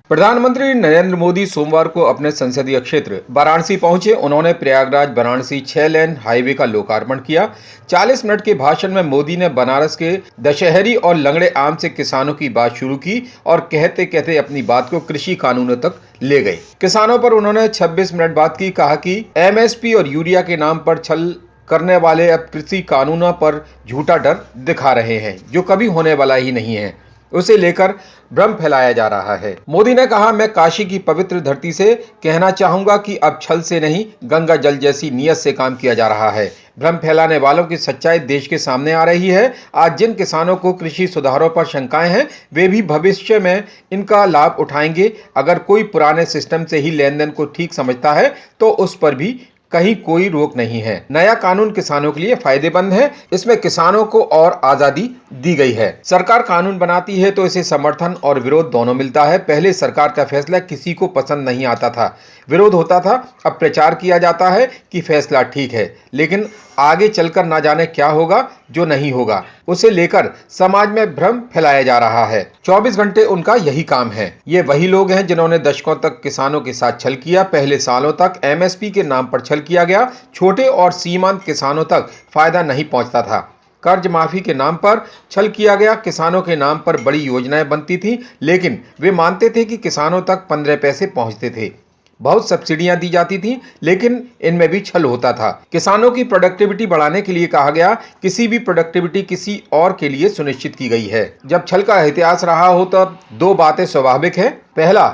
प्रधानमंत्री नरेंद्र मोदी सोमवार को अपने संसदीय क्षेत्र वाराणसी पहुंचे। उन्होंने प्रयागराज वाराणसी 6 लेन हाईवे का लोकार्पण किया। 40 मिनट के भाषण में मोदी ने बनारस के दशहरी और लंगड़े आम से किसानों की बात शुरू की और कहते कहते अपनी बात को कृषि कानूनों तक ले गए। किसानों पर उन्होंने 26 मिनट बात की। कहा कि एमएसपी और यूरिया के नाम पर छल करने वाले अब कृषि कानूनों पर झूठा डर दिखा रहे हैं, जो कभी होने वाला ही नहीं है। उसे लेकर भ्रम फैलाया जा रहा है। मोदी ने कहा, मैं काशी की पवित्र धरती से कहना चाहूंगा कि अब छल से नहीं, गंगा जल जैसी नीयत से काम किया जा रहा है। भ्रम फैलाने वालों की सच्चाई देश के सामने आ रही है। आज जिन किसानों को कृषि सुधारों पर शंकाएं हैं, वे भी भविष्य में इनका लाभ उठाएंगे। अगर कोई पुराने सिस्टम से ही लेन देन को ठीक समझता है तो उस पर भी कहीं कोई रोक नहीं है। नया कानून किसानों के लिए फायदेमंद है। इसमें किसानों को और आजादी दी गई है। सरकार कानून बनाती है तो इसे समर्थन और विरोध दोनों मिलता है। पहले सरकार का फैसला किसी को पसंद नहीं आता था, विरोध होता था। अब प्रचार किया जाता है कि फैसला ठीक है, लेकिन आगे चलकर ना जाने क्या होगा। जो नहीं होगा उसे लेकर समाज में भ्रम फैलाया जा रहा है। 24 घंटे उनका यही काम है। ये वही लोग हैं जिन्होंने दशकों तक किसानों के साथ छल किया। पहले सालों तक एमएसपी के नाम पर छल किया गया। छोटे और सीमांत किसानों तक फायदा नहीं पहुंचता था। कर्ज माफी के नाम पर छल किया गया। किसानों के नाम पर बड़ी योजनाएं बनती थी, लेकिन वे मानते थे कि किसानों तक 15 पैसे पहुंचते थे। बहुत सब्सिडियां दी जाती थी, लेकिन इनमें भी छल होता था। किसानों की प्रोडक्टिविटी बढ़ाने के लिए कहा गया, किसी भी प्रोडक्टिविटी किसी और के लिए सुनिश्चित की गई है। जब छल का इतिहास रहा हो तब दो बातें स्वाभाविक हैं। पहला,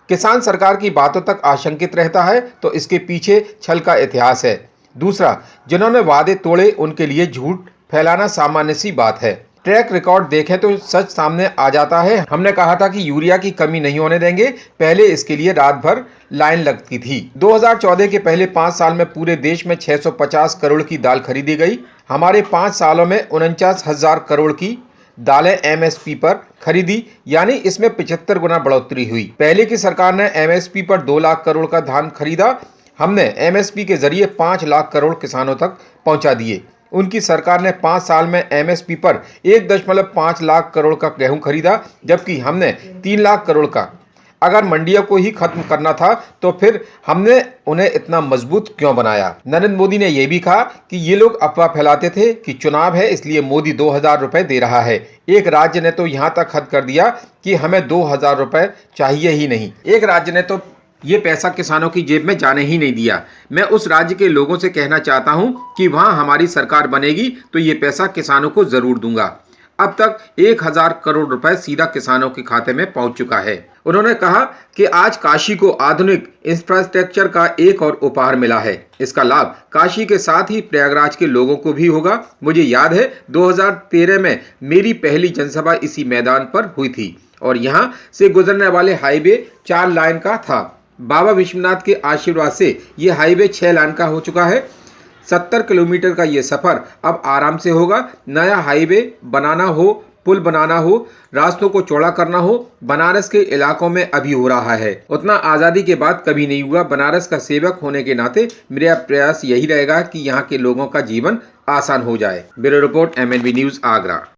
किसान सरकार की बातों तक आशंकित रहता है तो इसके पीछे छल का इतिहास है। दूसरा, जिन्होंने वादे तोड़े उनके लिए झूठ फैलाना सामान्य सी बात है। ट्रैक रिकॉर्ड देखें तो सच सामने आ जाता है। हमने कहा था कि यूरिया की कमी नहीं होने देंगे। पहले इसके लिए रात भर लाइन लगती थी। 2014 के पहले 5 साल में पूरे देश में 650 करोड़ की दाल खरीदी गई। हमारे 5 सालों में 49,000 करोड़ की दालें एमएसपी पर खरीदी, यानी इसमें 75 गुना बढ़ोतरी हुई। पहले की सरकार ने एमएसपी पर 2 लाख करोड़ का धान खरीदा। हमने एमएसपी के जरिए 5 लाख करोड़ किसानों तक पहुंचा दिए। उनकी सरकार ने 5 साल में एमएसपी पर 1.5 लाख करोड़ का गेहूं खरीदा, जबकि हमने 3 लाख करोड़ का। अगर मंडियों को ही खत्म करना था तो फिर हमने उन्हें इतना मजबूत क्यों बनाया? नरेंद्र मोदी ने यह भी कहा कि ये लोग अफवाह फैलाते थे कि चुनाव है इसलिए मोदी 2,000 रुपए दे रहा है। एक राज्य ने तो यहां तक हद कर दिया कि हमें 2,000 रुपए चाहिए ही नहीं। एक राज्य ने तो ये पैसा किसानों की जेब में जाने ही नहीं दिया। मैं उस राज्य के लोगों से कहना चाहता हूं कि वहां हमारी सरकार बनेगी तो ये पैसा किसानों को जरूर दूंगा। अब तक 1,000 करोड़ रुपए सीधा किसानों के खाते में पहुंच चुका है। उन्होंने कहा कि आज काशी को आधुनिक इंफ्रास्ट्रक्चर का एक और उपहार मिला है। इसका लाभ काशी के साथ ही प्रयागराज के लोगों को भी होगा। मुझे याद है 2013 में मेरी पहली जनसभा इसी मैदान पर हुई थी और यहां से गुजरने वाले हाईवे 4 लाइन का था। बाबा विश्वनाथ के आशीर्वाद से ये हाईवे 6 लाइन का हो चुका है। 70 किलोमीटर का ये सफर अब आराम से होगा। नया हाईवे बनाना हो, पुल बनाना हो, रास्तों को चौड़ा करना हो, बनारस के इलाकों में अभी हो रहा है। उतना आज़ादी के बाद कभी नहीं हुआ। बनारस का सेवक होने के नाते मेरा प्रयास यही रहेगा कि यहाँ के लोगों का जीवन आसान हो जाए। Bureau report, MNB news, Agra.